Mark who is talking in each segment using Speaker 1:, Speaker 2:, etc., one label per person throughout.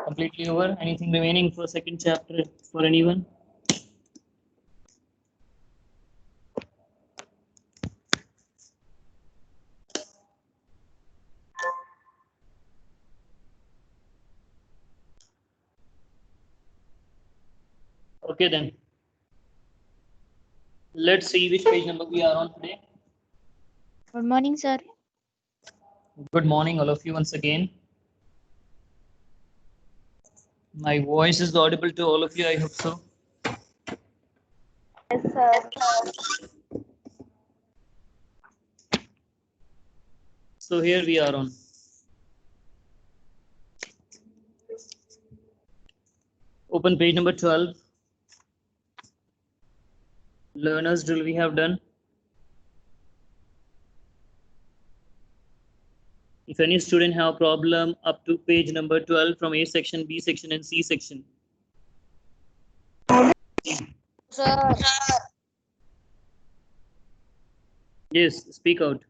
Speaker 1: Completely over. Anything remaining for second chapter for anyone? Okay then. Let's see which page number we are on today.
Speaker 2: Good morning, sir.
Speaker 1: Good morning, all of you once again. My voice is audible to all of you, I hope so.
Speaker 2: Yes, sir.
Speaker 1: So here we are on. Open page number 12. Learners drill we have done. If any student have problem up to page number 12 from A section, B section and C section.
Speaker 2: Sir.
Speaker 1: Yes, speak out.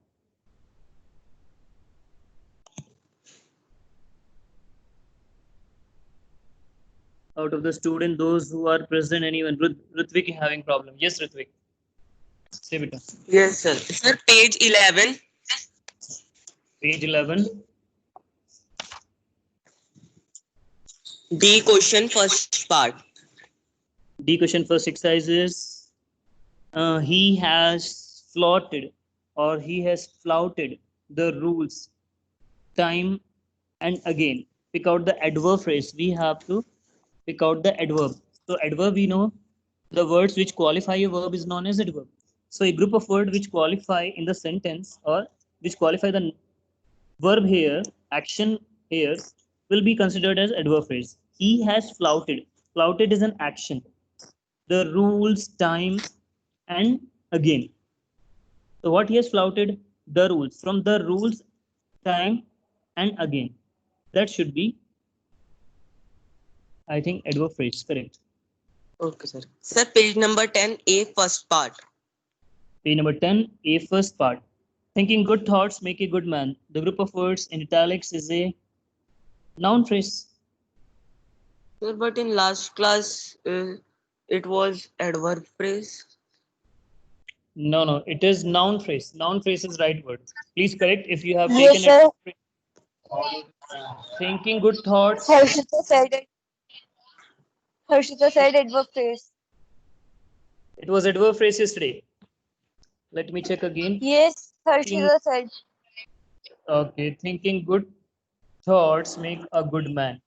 Speaker 1: Out of the student, those who are present, anyone? Ritvik having problem. Yes, Ritvik. Say beta.
Speaker 3: Yes, sir. Sir, page 11.
Speaker 1: Page 11.
Speaker 3: D question first part.
Speaker 1: D question first exercise is he has flouted or he has flouted the rules time and again. Pick out the adverb phrase. We have to pick out the adverb. So adverb, we know the words which qualify a verb is known as adverb. So a group of words which qualify in the sentence or which qualify the verb here, action here, will be considered as adverb phrase. He has flouted. Flouted is an action. The rules, time, and again. So what he has flouted? The rules. From the rules, time, and again. That should be, I think, adverb phrase. Correct.
Speaker 3: Okay, sir. Sir, page number 10, A first part.
Speaker 1: Page number 10, A first part. Thinking good thoughts make a good man. The group of words in italics is a noun phrase.
Speaker 3: Sir, but in last class, it was adverb phrase.
Speaker 1: No, it is noun phrase. Noun phrase is right word. Please correct if you have
Speaker 2: Yes,
Speaker 1: taken
Speaker 2: sir.
Speaker 1: it. Thinking good thoughts.
Speaker 2: Harshita said it. Harshita said adverb phrase.
Speaker 1: It was adverb phrase yesterday. Let me check again.
Speaker 2: Yes, Harshita said.
Speaker 1: Okay, thinking good thoughts make a good man.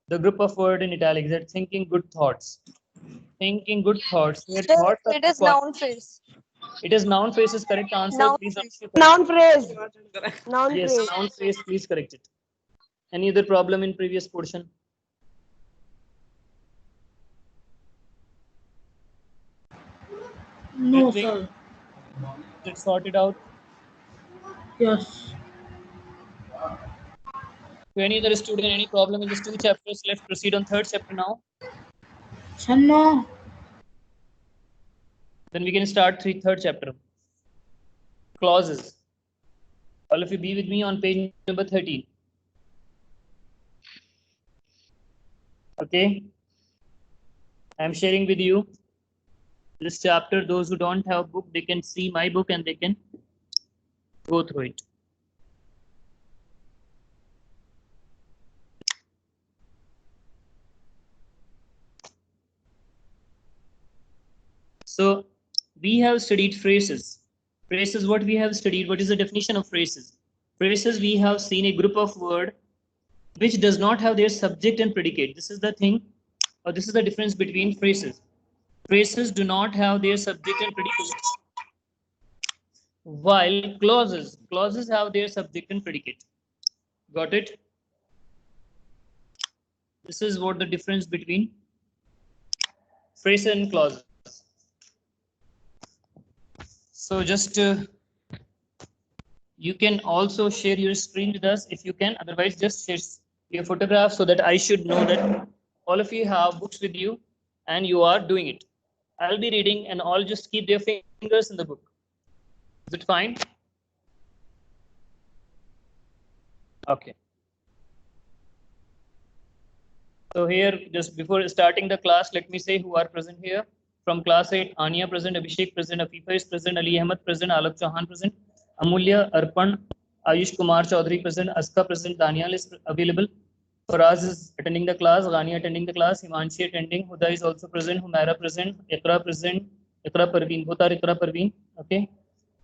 Speaker 1: The group of word in italics that thinking good thoughts. Thinking good thoughts. Here
Speaker 2: Sir,
Speaker 1: thoughts are
Speaker 2: it is
Speaker 1: required.
Speaker 2: noun phrase.
Speaker 1: It is noun phrase is correct answer.
Speaker 2: Noun
Speaker 1: Please
Speaker 2: phrase.
Speaker 1: answer correct.
Speaker 2: Noun phrase. Noun
Speaker 1: Yes,
Speaker 2: phrase.
Speaker 1: noun phrase. Please correct it. Any other problem in previous portion?
Speaker 4: No,
Speaker 1: Ritvik,
Speaker 4: sir.
Speaker 1: is it sorted out?
Speaker 4: Yes.
Speaker 1: To any other student, any problem in these two chapters? Let's proceed on third chapter now.
Speaker 4: Sir, no.
Speaker 1: Then we can start third chapter. Clauses. All of you be with me on page number 13. Okay. I'm sharing with you this chapter. Those who don't have book, they can see my book and they can go through it. So we have studied phrases. Phrases, what we have studied, what is the definition of phrases? Phrases, we have seen a group of words which does not have their subject and predicate. This is the thing, or this is the difference between phrases. Phrases do not have their subject and predicate, while clauses have their subject and predicate. Got it? This is what the difference between phrase and clauses. So just you can also share your screen with us if you can. Otherwise, just share your photograph so that I should know that all of you have books with you and you are doing it. I'll be reading and all just keep their fingers in the book. Is it fine? Okay. So here, just before starting the class, let me say who are present here. From class 8, Ania present, Abhishek present, Afifa is present, Ali Ahmed present, Alak Chauhan present, Amulya, Arpan, Ayush Kumar Chaudhary present, Aska present, Daniel is available. Faraz is attending the class, Ghani attending the class, Himanshi attending, Huda is also present, Humaira present, Iqra present, Iqra Parveen, both are Iqra Parveen. Okay,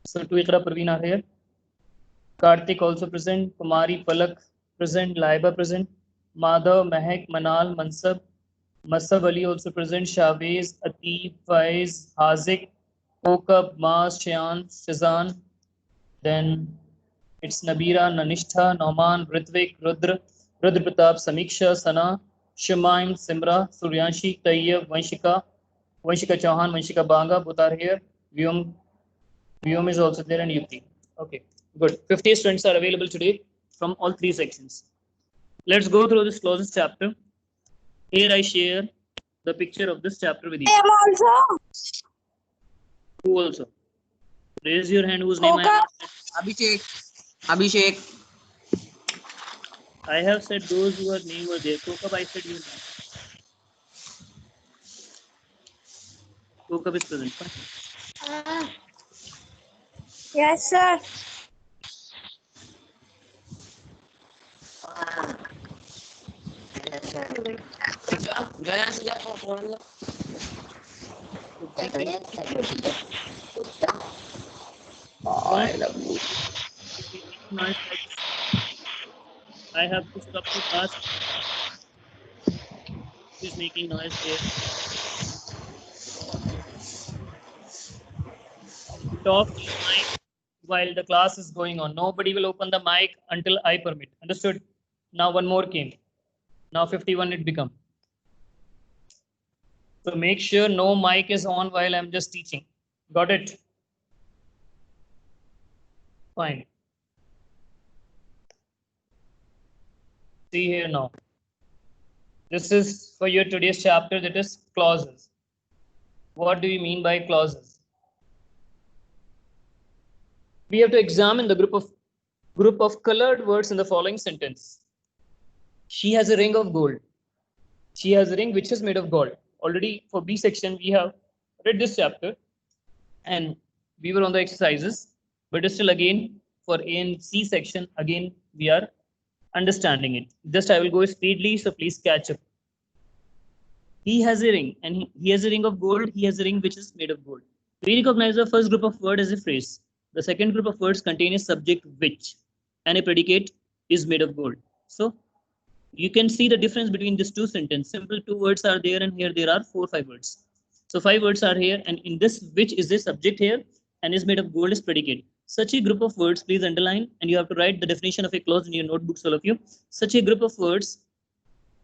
Speaker 1: so two Iqra Parveen are here. Karthik also present, Kumari Palak present, Laiba present, Madhav, Mehak, Manal, Mansab, Masab Ali also present, Shavez, Atif, Faiz, Hazik, Okab, Mas, Shayan, Shazan, then it's Nabira, Nanishtha, Nauman, Ritvik, Rudra, Rudra Pratap, Samiksha, Sana, Shumaim, Simra, Suryanshi, Tayyab, Vanshika, Vanshika Chauhan, Vanshika Banga, both are here. Vyom is also there and Yuti. Okay, good. 50 students are available today from all three sections. Let's go through this clauses chapter. Here I share the picture of this chapter with you.
Speaker 2: I am also.
Speaker 1: Who also? Raise your hand whose name
Speaker 2: Koka.
Speaker 3: Abhishek.
Speaker 1: I have said those who are name were there. Kokab, I said your name. Kokab is present. Fine.
Speaker 2: Yes, sir.
Speaker 1: Noise like this. I have to stop the class. Who is making noise here? Talk to your mic while the class is going on. Nobody will open the mic until I permit. Understood? Now one more came. Now 51 it become. So make sure no mic is on while I'm just teaching. Got it? Fine. See here now. This is for your today's chapter, that is clauses. What do you mean by clauses? We have to examine the group of colored words in the following sentence. She has a ring of gold. She has a ring which is made of gold. Already for B section, we have read this chapter and we were on the exercises, but still again for A and C section, again we are understanding it. Just I will go speedily, so please catch up. He has a ring and he has a ring of gold. He has a ring which is made of gold. We recognize the first group of words as a phrase. The second group of words contain a subject which and a predicate is made of gold. So you can see the difference between these two sentences. Simple two words are there and here there are 4 or 5 words. So 5 words are here and in this which is the subject here and is made of gold is predicate. Such a group of words, please underline, and you have to write the definition of a clause in your notebooks, all of you. Such a group of words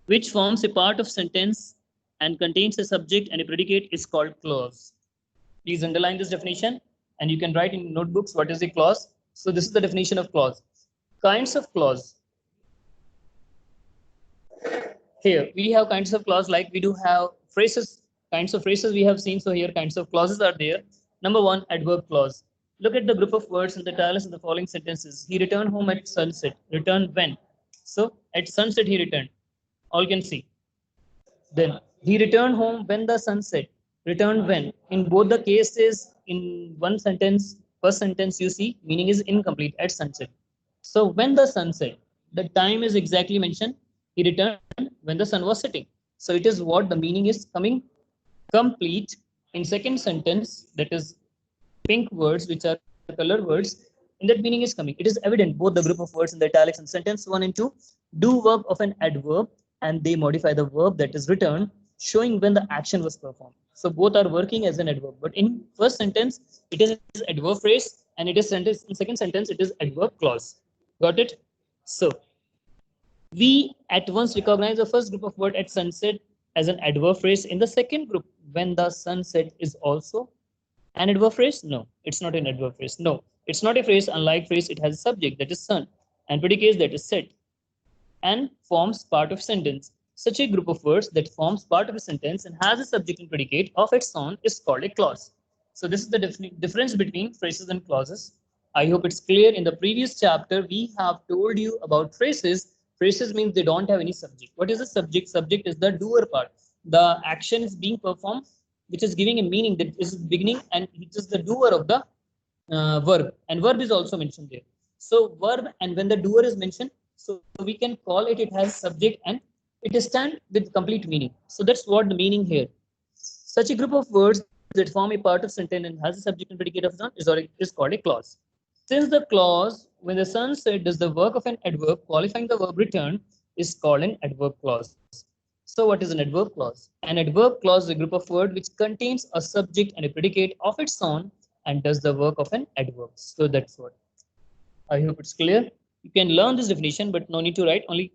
Speaker 1: which forms a part of sentence and contains a subject and a predicate is called clause. Please underline this definition and you can write in notebooks what is a clause. So this is the definition of clause. Kinds of clause. Here we have kinds of clause like we do have phrases, kinds of phrases we have seen. So here kinds of clauses are there. Number 1, adverb clause. Look at the group of words in the tiles in the following sentences. He returned home at sunset. Returned when? So at sunset he returned. All can see. Then he returned home when the sun set. Returned when? In both the cases, in one sentence, first sentence you see meaning is incomplete at sunset. So when the sun set, the time is exactly mentioned. He returned when the sun was setting. So it is what the meaning is coming complete in second sentence, that is pink words which are color words, and that meaning is coming. It is evident both the group of words in the italics in sentence 1 and 2 do verb of an adverb and they modify the verb that is returned, showing when the action was performed. So both are working as an adverb, but in first sentence it is adverb phrase and it is sentence in second sentence it is adverb clause. Got it? So we at once recognize the first group of word at sunset as an adverb phrase. In the second group, when the sunset is also an adverb phrase? No, it's not an adverb phrase. No, it's not a phrase. Unlike phrase, it has a subject that is sun and predicate that is set and forms part of sentence. Such a group of words that forms part of a sentence and has a subject and predicate of its own is called a clause. So this is the difference between phrases and clauses. I hope it's clear. In the previous chapter, we have told you about phrases. Phrases means they don't have any subject. What is the subject? Subject is the doer part. The action is being performed, which is giving a meaning that is beginning and it is the doer of the verb. And verb is also mentioned there. So verb, and when the doer is mentioned, so we can call it, it has subject and it stands with complete meaning. So that's what the meaning here. Such a group of words that form a part of sentence and has a subject and predicate of noun is called a clause. Since the clause, when the son said, does the work of an adverb qualifying the verb return is called an adverb clause. So what is an adverb clause? An adverb clause is a group of words which contains a subject and a predicate of its own and does the work of an adverb. So that's what. I hope it's clear. You can learn this definition, but no need to write. Only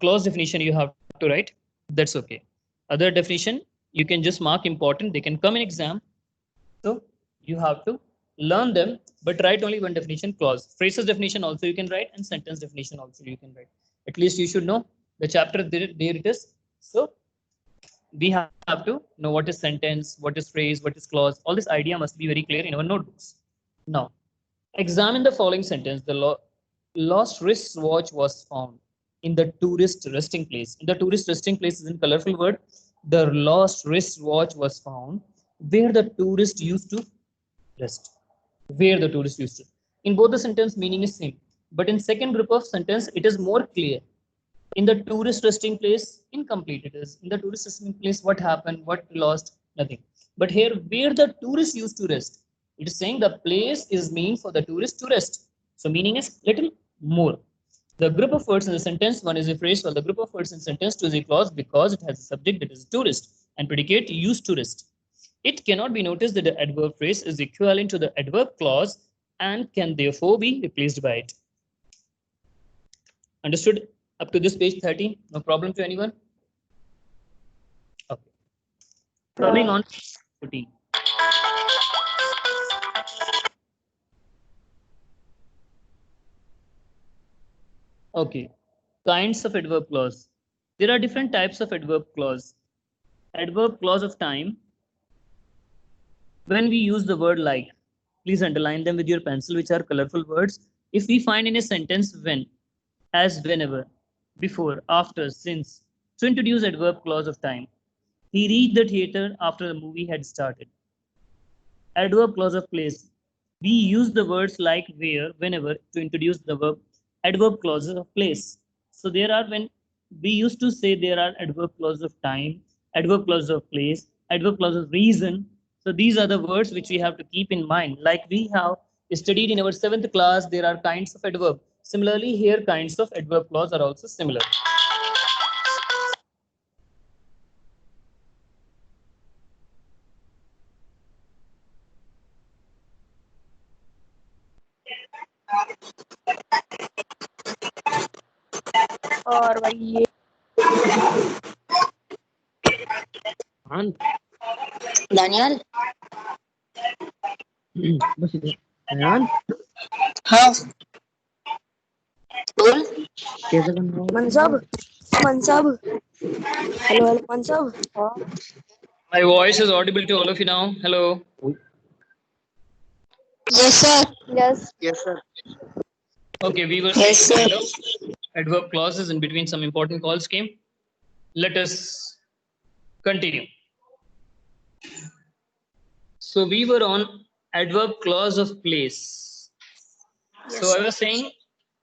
Speaker 1: clause definition you have to write. That's okay. Other definition, you can just mark important. They can come in exam. So you have to learn them, but write only one definition, clause. Phrases definition also you can write, and sentence definition also you can write. At least you should know the chapter there it is. So we have to know what is sentence, what is phrase, what is clause. All this idea must be very clear in our notebooks. Now, examine the following sentence. The lost wristwatch was found in the tourist resting place. In the tourist resting place is in colorful word. The lost wristwatch was found where the tourist used to rest. Where the tourist used to. In both the sentence, meaning is same. But in second group of sentence, it is more clear. In the tourist resting place, incomplete it is. In the tourist resting place, what happened, what lost, nothing. But here, where the tourist used to rest, it is saying the place is meant for the tourist to rest. So meaning is little more. The group of words in the sentence, one is a phrase, while the group of words in sentence, two is a clause because it has a subject that is tourist and predicate used to rest. It cannot be noticed that the adverb phrase is equivalent to the adverb clause and can therefore be replaced by it. Understood? Up to this page 13, no problem to anyone? Okay. Coming on 14. Okay. Kinds of adverb clause. There are different types of adverb clause. Adverb clause of time. When we use the word like, please underline them with your pencil, which are colorful words. If we find in a sentence when, as, whenever, before, after, since, to introduce adverb clause of time. He reached the theater after the movie had started. Adverb clause of place. We use the words like, where, whenever to introduce the verb adverb clauses of place. So there are, when we used to say there are adverb clauses of time, adverb clauses of place, adverb clauses of reason. So these are the words which we have to keep in mind. Like we have studied in our 7th class, there are kinds of adverb. Similarly, here kinds of adverb clause are also similar.
Speaker 2: और भाई ये
Speaker 3: Daniel?
Speaker 2: हाँ
Speaker 3: बोल
Speaker 2: मनसब मनसब hello hello मनसब
Speaker 1: My voice is audible to all of you now. Hello.
Speaker 2: Yes sir yes
Speaker 3: Yes, sir.
Speaker 1: Okay, we were
Speaker 3: Yes,
Speaker 1: saying
Speaker 3: sir.
Speaker 1: adverb clauses in between some important calls came. Let us continue. So we were on adverb clause of place. So I was saying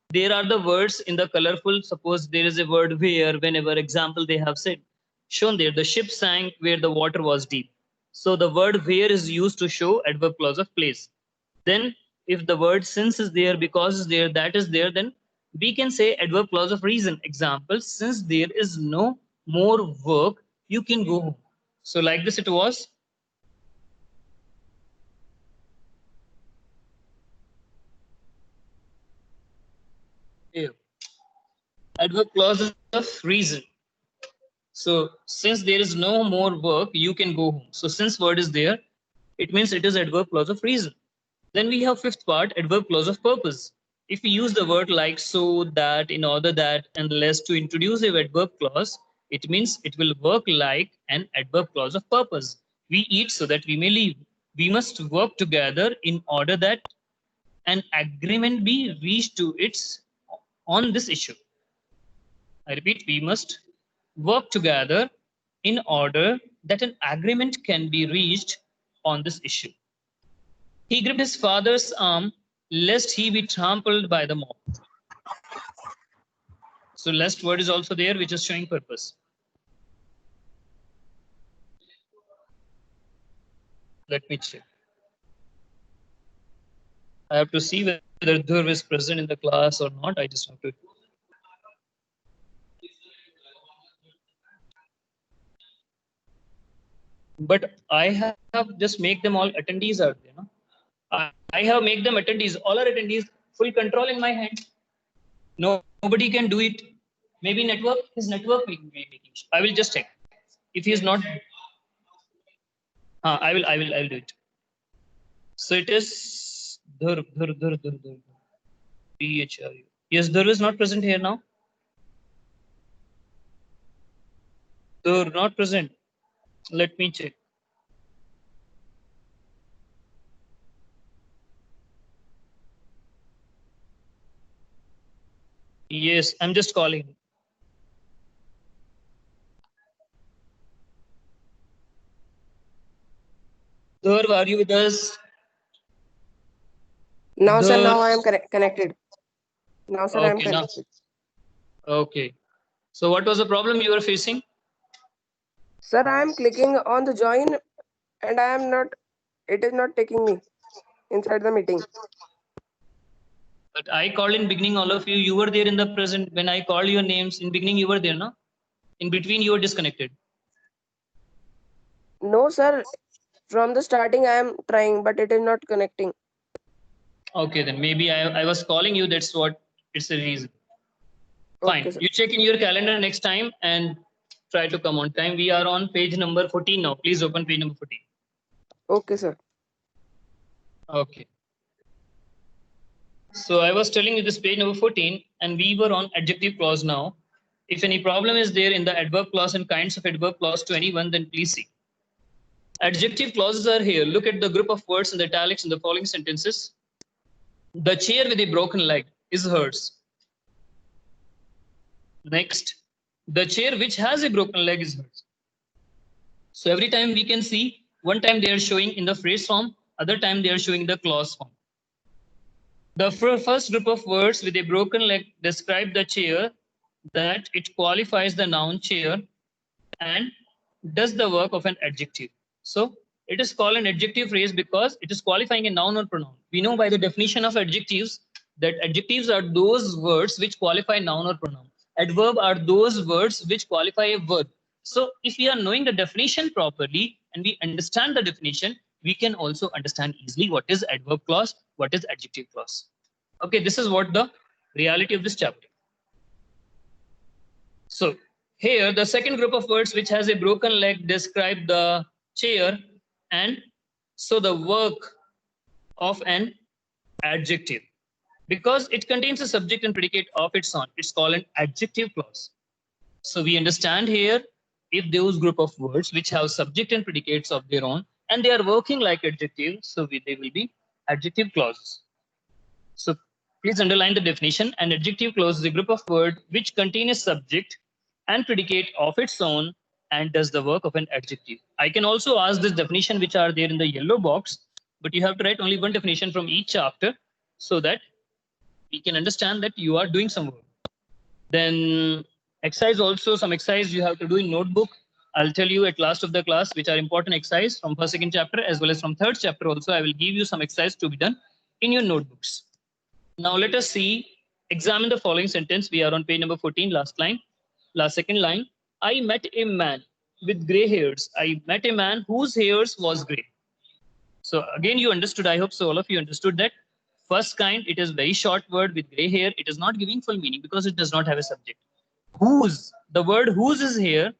Speaker 1: there are the words in the colorful. Suppose there is a word where, whenever, example they have said, shown there, the ship sank where the water was deep. So the word where is used to show adverb clause of place. Then if the word since is there, because is there, that is there, then we can say adverb clause of reason. Example, since there is no more work, you can go home. So like this it was. Here. Adverb clause of reason. So since there is no more work, you can go home. So since word is there, it means it is adverb clause of reason. Then we have fifth part, adverb clause of purpose. If we use the word like, so, that, in order that, and less to introduce a adverb clause, it means it will work like an adverb clause of purpose. We eat so that we may live. We must work together in order that an agreement be reached to its on this issue. I repeat, we must work together in order that an agreement can be reached on this issue. He gripped his father's arm lest he be trampled by the mob. So lest word is also there, which is showing purpose. Let me check. I have to see whether Dhruv is present in the class or not. I just have to. But I have just make them all attendees out there. No? I have make them attendees. All are attendees. Full control in my hand. No, nobody can do it. Maybe network. His network will be making. I will just check. If he is not, I will do it. So it is Dhruv. DHRU. Yes, Dhruv is not present here now. Dhruv not present. Let me check. Yes, I'm just calling. Dhruv, are you with us?
Speaker 5: Now, sir,
Speaker 1: The-
Speaker 5: now I am connected. Now, sir, I am
Speaker 1: Okay, now.
Speaker 5: connected.
Speaker 1: Okay. So what was the problem you were facing?
Speaker 5: Sir, I am clicking on the join and I am not, it is not taking me inside the meeting.
Speaker 1: But I called in beginning all of you. You were there in the present. When I called your names in beginning, you were there, no? In between, you were disconnected.
Speaker 5: No, sir, from the starting I am trying, but it is not connecting.
Speaker 1: Okay, then maybe I was calling you. That's what it's the reason. Fine.
Speaker 5: Okay, sir.
Speaker 1: You check in your calendar next time and try to come on time. We are on page number 14 now. Please open page number 14.
Speaker 5: Okay, sir.
Speaker 1: Okay. So I was telling you this page number 14 and we were on adjective clause now. If any problem is there in the adverb clause and kinds of adverb clause to anyone, then please see. Adjective clauses are here. Look at the group of words in the italics in the following sentences. The chair with a broken leg is hers. Next, the chair which has a broken leg is hers. So every time we can see, one time they are showing in the phrase form, other time they are showing the clause form. The first group of words with a broken leg describe the chair that it qualifies the noun chair and does the work of an adjective. So it is called an adjective phrase because it is qualifying a noun or pronoun. We know by the definition of adjectives that adjectives are those words which qualify noun or pronoun. Adverb are those words which qualify a verb. So if we are knowing the definition properly and we understand the definition, we can also understand easily what is adverb clause, what is adjective clause. Okay, this is what the reality of this chapter. So here, the second group of words which has a broken leg describe the chair and so the work of an adjective. Because it contains a subject and predicate of its own, it's called an adjective clause. So we understand here, if those group of words which have subject and predicates of their own, and they are working like adjectives, so they will be adjective clauses. So please underline the definition. An adjective clause is a group of words which contain a subject and predicate of its own and does the work of an adjective. I can also ask this definition which are there in the yellow box, but you have to write only one definition from each chapter so that we can understand that you are doing some work. Then exercise also, some exercise you have to do in notebook. I'll tell you at last of the class which are important exercise from first, second chapter as well as from third chapter also. I will give you some exercise to be done in your notebooks. Now let us see, examine the following sentence. We are on page number 14, last line, last second line. I met a man with gray hairs. I met a man whose hairs was gray. So again, you understood, I hope so all of you understood that first kind, it is very short word with gray hair. It is not giving full meaning because it does not have a subject. Whose, the word whose is here,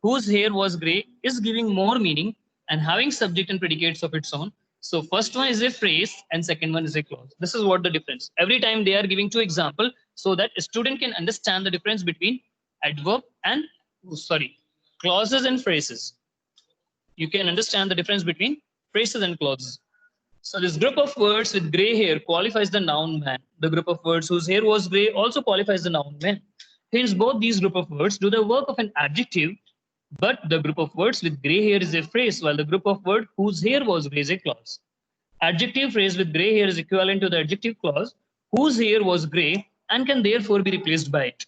Speaker 1: whose hair was gray is giving more meaning and having subject and predicates of its own. So first one is a phrase and second one is a clause. This is what the difference. Every time they are giving two examples so that a student can understand the difference between adverb and, clauses and phrases. You can understand the difference between phrases and clauses. So this group of words with gray hair qualifies the noun man. The group of words whose hair was gray also qualifies the noun man. Hence, both these group of words do the work of an adjective, but the group of words with gray hair is a phrase, while the group of word whose hair was gray is a clause. Adjective phrase with gray hair is equivalent to the adjective clause whose hair was gray and can therefore be replaced by it.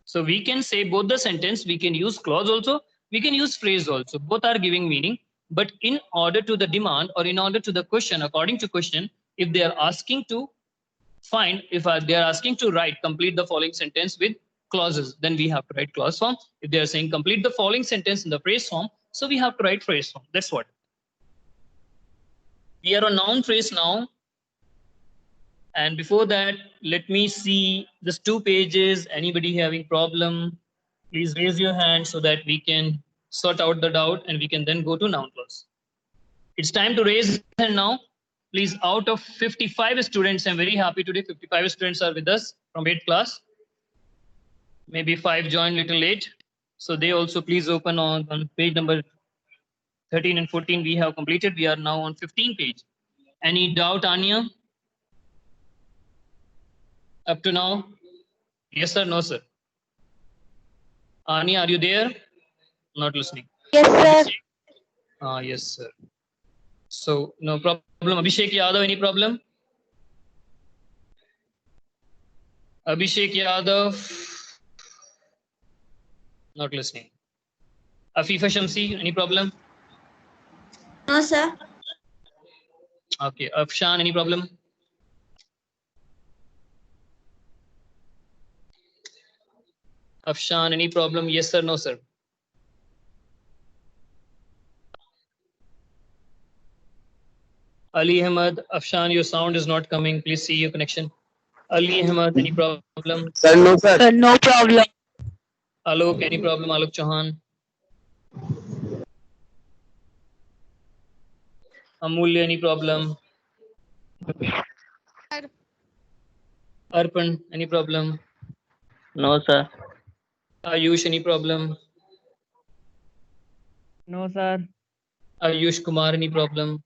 Speaker 1: So we can say both the sentence, we can use clause also, we can use phrase also. Both are giving meaning, but in order to the demand or in order to the question, according to question, if they are asking to find, if they are asking to write, complete the following sentence with clauses, then we have to write clause form. If they are saying complete the following sentence in the phrase form, so we have to write phrase form. That's what. We are on noun phrase now. And before that, let me see just 2 pages. Anybody having problem, please raise your hand so that we can sort out the doubt and we can then go to noun clause. It's time to raise hand now. Please, out of 55 students, I'm very happy today. 55 students are with us from 8th class. Maybe 5 joined little late. So they also please open on page number 13 and 14 we have completed. We are now on 15 page. Any doubt, Anya? Up to now? Yes, sir. No, sir. Anya, are you there? Not listening.
Speaker 2: Yes, sir.
Speaker 1: Yes, sir. So, no problem. Abhishek Yadav, any problem? Abhishek Yadav, not listening. Afifa Shamsi, any problem?
Speaker 2: No, sir.
Speaker 1: Okay. Afshan, any problem? Afshan, any problem? Yes, sir. No, sir. Ali Ahmad, Afshan, your sound is not coming. Please see your connection. Ali Ahmad, any problem?
Speaker 5: Sir, no, sir.
Speaker 2: No problem.
Speaker 1: Alok, any problem? Alok Chauhan. Amulya, any problem? Arpan, any problem?
Speaker 3: No, sir.
Speaker 1: Ayush, any problem?
Speaker 3: No, sir.
Speaker 1: Ayush Kumar, any problem?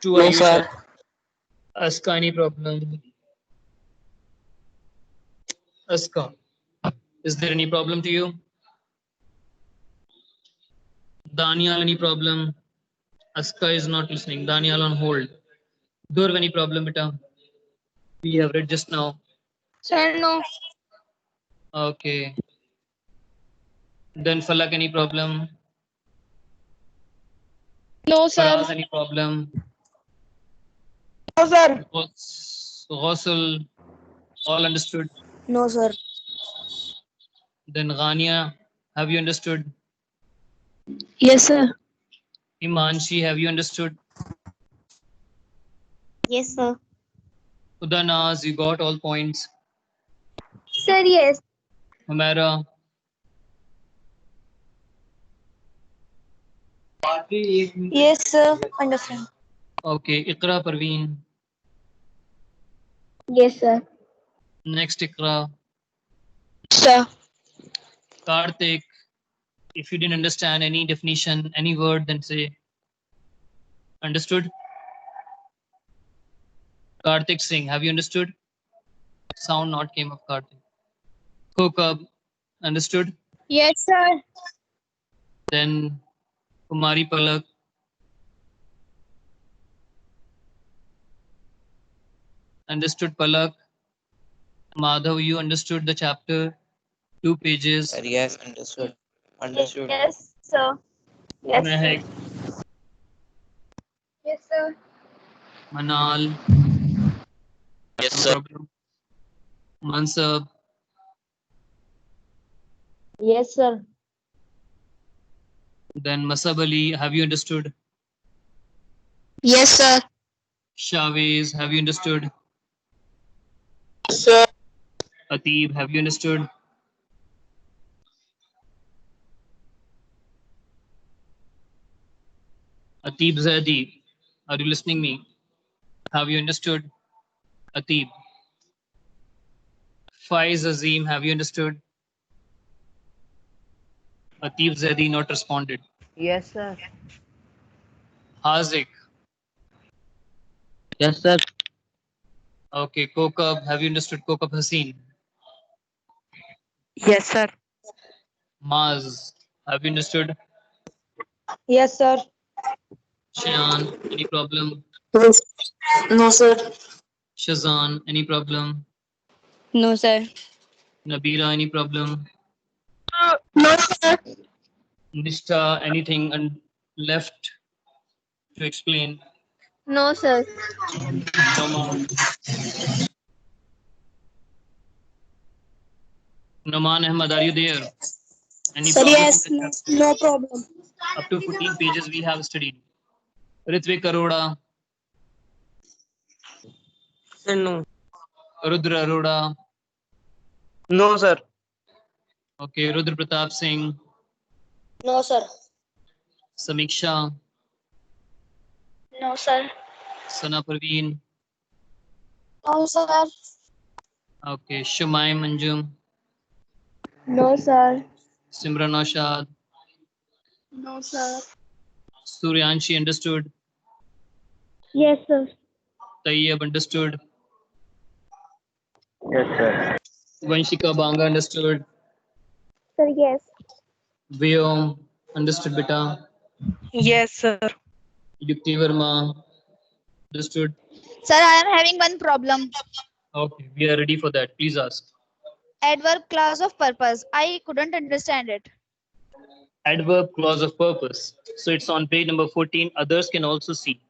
Speaker 1: To
Speaker 5: No,
Speaker 1: Ayush,
Speaker 5: sir.
Speaker 1: Aska, any problem? Aska, is there any problem to you? Daniel, any problem? Aska is not listening. Daniel on hold. Durv, any problem, beta? We have read just now.
Speaker 2: Sir, no.
Speaker 1: Okay. Then Falak, any problem?
Speaker 2: No,
Speaker 1: Faraz, any problem?
Speaker 2: No, sir.
Speaker 1: Ghosal, all understood?
Speaker 2: No, sir.
Speaker 1: Then Ghania, have you understood?
Speaker 2: Yes, sir.
Speaker 1: Imanshi, have you understood?
Speaker 2: Yes, sir.
Speaker 1: Udanaz, you got all points.
Speaker 2: Sir, yes.
Speaker 1: Humera,
Speaker 2: Yes, sir. Understand.
Speaker 1: okay. Iqra, Parveen.
Speaker 2: Yes, sir.
Speaker 1: Next, Iqra.
Speaker 2: Sir.
Speaker 1: Karthik, if you didn't understand any definition, any word, then say understood. Karthik Singh, have you understood? Sound not came of Karthik. Kokab, understood?
Speaker 2: Yes, sir.
Speaker 1: Then Kumari Palak. Understood, Palak. Madhav, you understood the chapter, 2 pages.
Speaker 3: Yes, understood. Understood.
Speaker 2: Yes, sir. Yes, sir.
Speaker 1: Mehak,
Speaker 2: Yes, sir.
Speaker 1: Manal.
Speaker 3: Yes,
Speaker 1: No
Speaker 3: sir.
Speaker 1: problem. Mansab,
Speaker 2: Yes, sir.
Speaker 1: then Masab Ali, have you understood?
Speaker 2: Yes, sir.
Speaker 1: Shavez, have you understood?
Speaker 5: Sir.
Speaker 1: Atib, have you understood? Atib Zadi, are you listening me? Have you understood? Atib. Faiz Azim, have you understood? Atib Zadi not responded.
Speaker 3: Yes, sir.
Speaker 1: Hazik,
Speaker 3: Yes, sir.
Speaker 1: Okay, Kokab, have you understood Kokab Haseen?
Speaker 5: Yes, sir.
Speaker 1: Maz, have you understood?
Speaker 2: Yes, sir.
Speaker 1: Shayan, any problem?
Speaker 3: No, sir.
Speaker 1: Shazan, any problem?
Speaker 2: No, sir.
Speaker 1: Nabila, any problem?
Speaker 5: No, sir.
Speaker 1: Nishta, anything left to explain?
Speaker 2: No, sir.
Speaker 1: Noman. Noman Ahmad, are you there? Any
Speaker 2: Sir,
Speaker 1: problem in
Speaker 2: yes.
Speaker 1: the chapter?
Speaker 2: No problem.
Speaker 1: Up to 14 pages we have studied. Ritvik Arora,
Speaker 3: Sir, no.
Speaker 1: Rudra Arora,
Speaker 3: No, sir.
Speaker 1: okay, Rudra Pratap Singh,
Speaker 2: No, sir.
Speaker 1: Samiksha,
Speaker 2: No, sir.
Speaker 1: Sana Parveen,
Speaker 2: No, sir.
Speaker 1: okay, Shumai Manjum,
Speaker 2: No, sir.
Speaker 1: Simran Ashad,
Speaker 2: No, sir.
Speaker 1: Suryanshi understood,
Speaker 2: Yes, sir.
Speaker 1: Tayyab understood,
Speaker 6: Yes, sir.
Speaker 1: Vanshika Banga understood,
Speaker 2: Sir, yes.
Speaker 1: Vyom understood beta,
Speaker 5: Yes, sir.
Speaker 1: Yukti Verma understood.
Speaker 7: Sir, I am having one problem.
Speaker 1: Okay, we are ready for that. Please ask.
Speaker 7: Adverb clause of purpose. I couldn't understand it.
Speaker 1: Adverb clause of purpose. So it's on page number 14. Others can also see.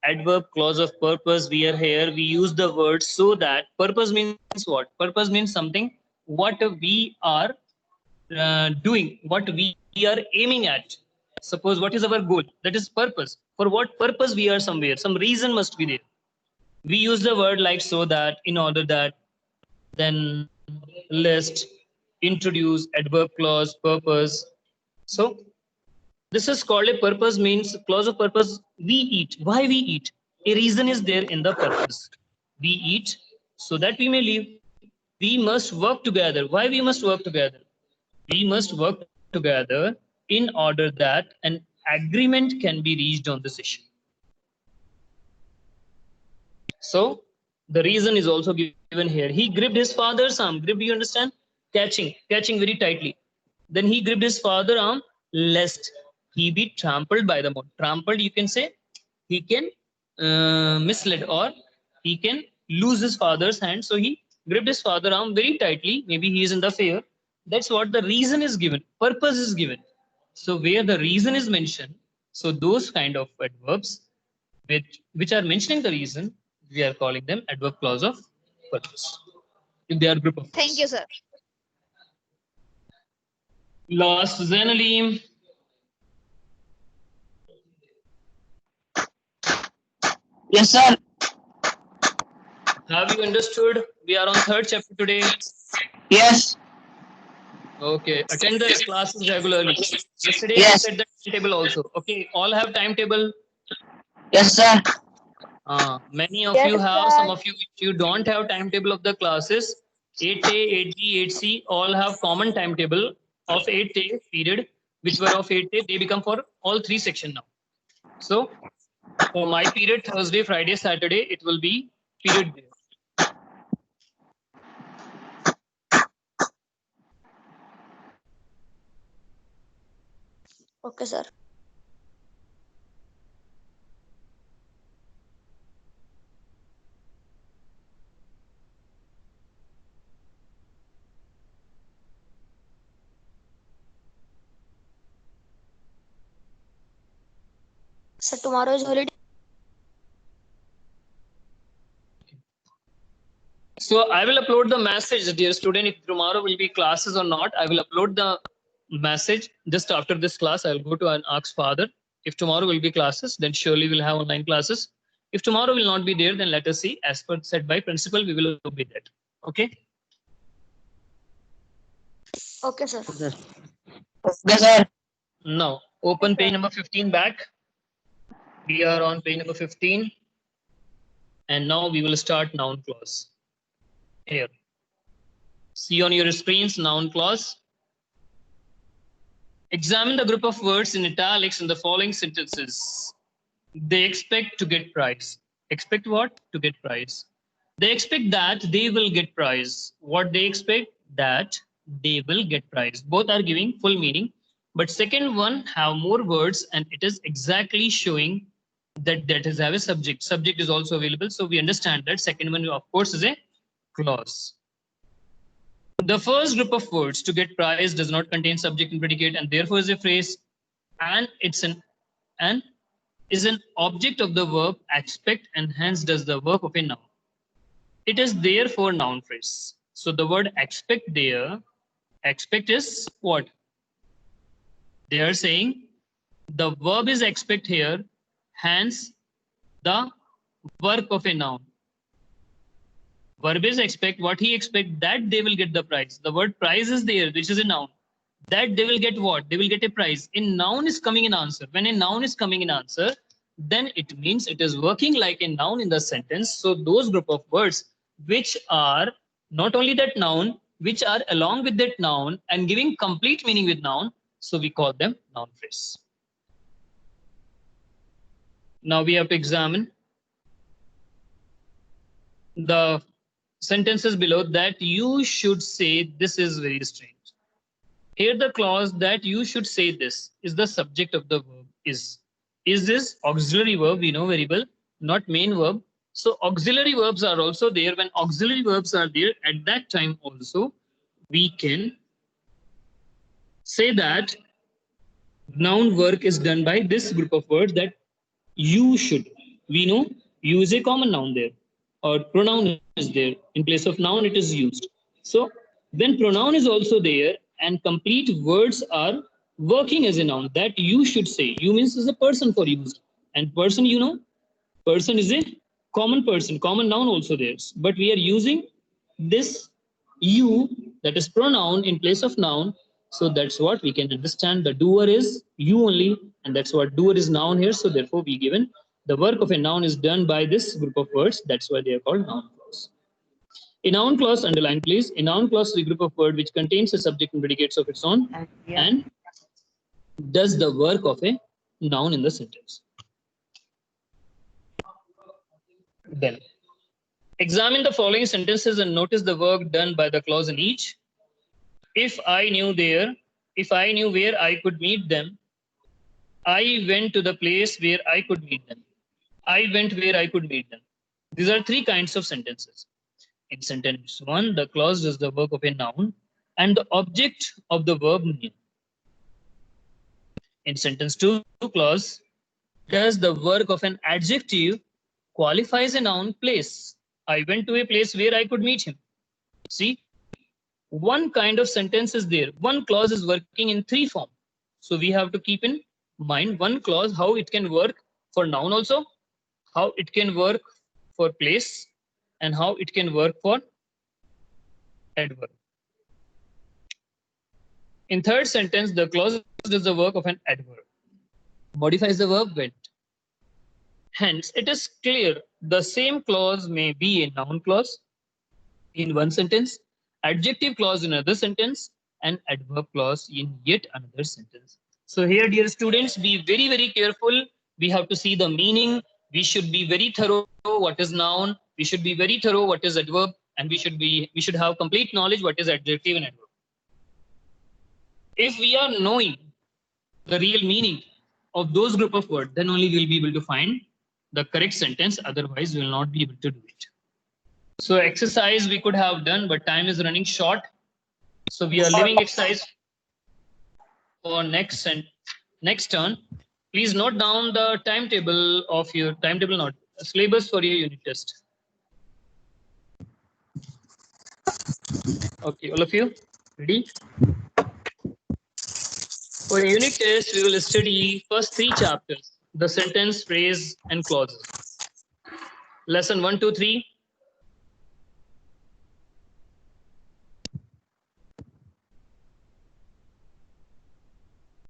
Speaker 1: Adverb clause of purpose. We are here. We use the word so that. Purpose means what? Purpose means something what we are doing, what we are aiming at. Suppose what is our goal? That is purpose. For what purpose we are somewhere? Some reason must be there. We use the word like so that, in order that, then list, introduce, adverb clause, purpose. So this is called a purpose, means clause of purpose. We eat. Why we eat? A reason is there in the purpose. We eat so that we may live. We must work together. Why we must work together? We must work together in order that an agreement can be reached on this issue. So the reason is also given here. He gripped his father's arm. Grip, you understand? Catching very tightly. Then he gripped his father's arm lest he be trampled by the mob. Trampled, you can say, he can misled, or he can lose his father's hand. So he gripped his father's arm very tightly. Maybe he is in the fear. That's what the reason is given. Purpose is given. So where the reason is mentioned, so those kind of adverbs which are mentioning the reason, we are calling them adverb clause of purpose. If they are group of words.
Speaker 7: Thank you, sir.
Speaker 1: Last, Zainalim.
Speaker 3: Yes, sir.
Speaker 1: Have you understood? We are on third chapter today.
Speaker 3: Yes.
Speaker 1: Okay. Attend the classes regularly. Yesterday I
Speaker 3: Yes.
Speaker 1: said the timetable also. Okay. All have timetable.
Speaker 3: Yes, sir.
Speaker 1: Many of
Speaker 2: Yes,
Speaker 1: you have.
Speaker 2: sir.
Speaker 1: Some of you, if you don't have timetable of the classes, 8A, 8B, 8C, all have common timetable of 8A period, which were of 8A. They become for all three section now. So for my period, Thursday, Friday, Saturday, it will be period there.
Speaker 2: Okay, sir. Sir, tomorrow is holiday.
Speaker 1: So I will upload the message, dear student. If tomorrow will be classes or not, I will upload the message just after this class. I'll go to and ask father. If tomorrow will be classes, then surely we'll have online classes. If tomorrow will not be there, then let us see. As per said by principal, we will obey that. Okay.
Speaker 2: Okay, sir.
Speaker 3: Yes, sir.
Speaker 1: Now open page number 15 back. We are on page number 15. And now we will start noun clause. Here. See on your screens, noun clause. Examine the group of words in italics in the following sentences. They expect to get prize. Expect what? To get prize. They expect that they will get prize. What they expect? That they will get prize. Both are giving full meaning, but second one have more words, and it is exactly showing that is have a subject. Subject is also available, so we understand that second one, of course, is a clause. The first group of words, to get prize, does not contain subject and predicate, and therefore is a phrase, and it's an and is an object of the verb expect, and hence does the work of a noun. It is therefore noun phrase. So the word expect there, expect is what? They are saying the verb is expect here, hence the work of a noun. Verb is expect, what he expect, that they will get the prize. The word prize is there, which is a noun. That they will get what? They will get a prize. In noun is coming in answer. When a noun is coming in answer, then it means it is working like a noun in the sentence. So those group of words which are not only that noun, which are along with that noun and giving complete meaning with noun, so we call them noun phrase. Now we have to examine the sentences below. That you should say this is very strange. Here the clause that you should say this is the subject of the verb is. Is this auxiliary verb? We know very well, not main verb. So auxiliary verbs are also there. When auxiliary verbs are there, at that time also we can say that noun work is done by this group of words, that you should. We know you is a common noun there, or pronoun is there. In place of noun, it is used. So when pronoun is also there and complete words are working as a noun, that you should say. You means is a person for used. And person, you know, person is a common person, common noun also there. But we are using this you, that is pronoun, in place of noun. So that's what we can understand. The doer is you only, and that's what doer is noun here. So therefore we given the work of a noun is done by this group of words. That's why they are called noun clause. A noun clause, underline please. A noun clause is a group of words which contains a subject and predicates of its own and does the work of a noun in the sentence. Then examine the following sentences and notice the work done by the clause in each. If I knew where I could meet them, I went to the place where I could meet them. I went where I could meet them. These are three kinds of sentences. In sentence one, the clause does the work of a noun and the object of the verb knew. In sentence two, clause does the work of an adjective, qualifies a noun, place. I went to a place where I could meet him. See, one kind of sentence is there. One clause is working in three forms. So we have to keep in mind one clause, how it can work for noun also, how it can work for place, and how it can work for adverb. In third sentence, the clause does the work of an adverb, modifies the verb went. Hence, it is clear the same clause may be a noun clause in one sentence, adjective clause in another sentence, and adverb clause in yet another sentence. So here, dear students, be very, very careful. We have to see the meaning. We should be very thorough what is noun. We should be very thorough what is adverb, and we should have complete knowledge what is adjective and adverb. If we are knowing the real meaning of those group of words, then only we'll be able to find the correct sentence. Otherwise, we will not be able to do it. So exercise we could have done, but time is running short. So we are leaving exercise for next turn. Please note down the timetable of your syllabus for your unit test. Okay, all of you ready? For unit test, we will study first three chapters: the sentence, phrase, and clauses. Lesson 1, 2, 3.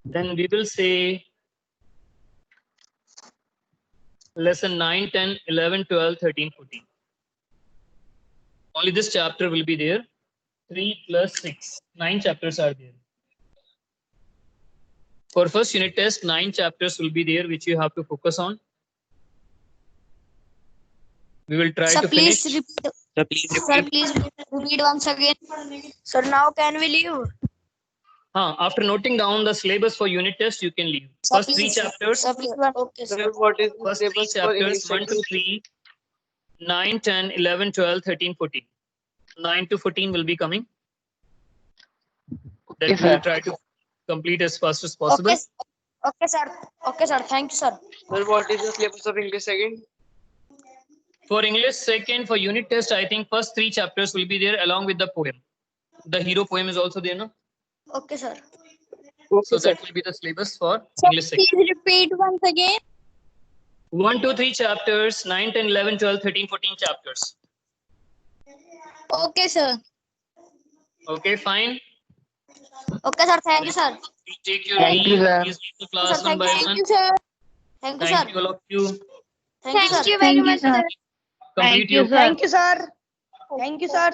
Speaker 1: Then we will say lesson 9, 10, 11, 12, 13, 14. Only this chapter will be there. 3 plus 6. 9 chapters are there. For first unit test, 9 chapters will be there, which you have to focus on. We will try
Speaker 7: Sir,
Speaker 1: to
Speaker 7: please
Speaker 1: finish.
Speaker 7: repeat.
Speaker 1: Sir, please
Speaker 7: Sir,
Speaker 1: repeat.
Speaker 7: please repeat once again.
Speaker 2: Sir, now can we leave?
Speaker 1: After noting down the syllabus for unit test, you can leave.
Speaker 7: Sir,
Speaker 1: First three
Speaker 7: please.
Speaker 1: chapters.
Speaker 7: Sir, please.
Speaker 2: Okay, sir.
Speaker 3: Sir, what is the
Speaker 1: First three
Speaker 3: syllabus for English
Speaker 1: chapters 1 to
Speaker 3: second?
Speaker 1: 3, 9, 10, 11, 12, 13, 14. 9 to 14 will be coming. That
Speaker 3: Yes,
Speaker 1: we will
Speaker 3: sir.
Speaker 1: try to complete as fast as possible.
Speaker 7: Okay. Okay, sir. Okay, sir. Thank you, sir.
Speaker 3: Sir, what is the syllabus of English second?
Speaker 1: For English second, for unit test, I think first three chapters will be there along with the poem. The hero poem is also there, no?
Speaker 7: Okay, sir.
Speaker 5: Okay,
Speaker 1: So
Speaker 5: sir.
Speaker 1: that will be the syllabus for
Speaker 7: Sir,
Speaker 1: English second.
Speaker 7: please repeat once again.
Speaker 1: 1, 2, 3 chapters, 9, 10, 11, 12, 13, 14 chapters.
Speaker 7: Okay, sir.
Speaker 1: Okay, fine.
Speaker 7: Okay, sir. Thank you, sir.
Speaker 1: Please take your
Speaker 3: Thank you,
Speaker 1: leave.
Speaker 3: sir.
Speaker 1: Please leave the
Speaker 7: Sir,
Speaker 1: class one
Speaker 7: thank
Speaker 1: by
Speaker 7: you.
Speaker 1: one.
Speaker 7: Thank you, sir. Thank you, sir.
Speaker 1: Thank you, all of you.
Speaker 7: Thank you, sir.
Speaker 2: very much, sir.
Speaker 1: Complete your
Speaker 2: Thank you, sir. Thank you, sir.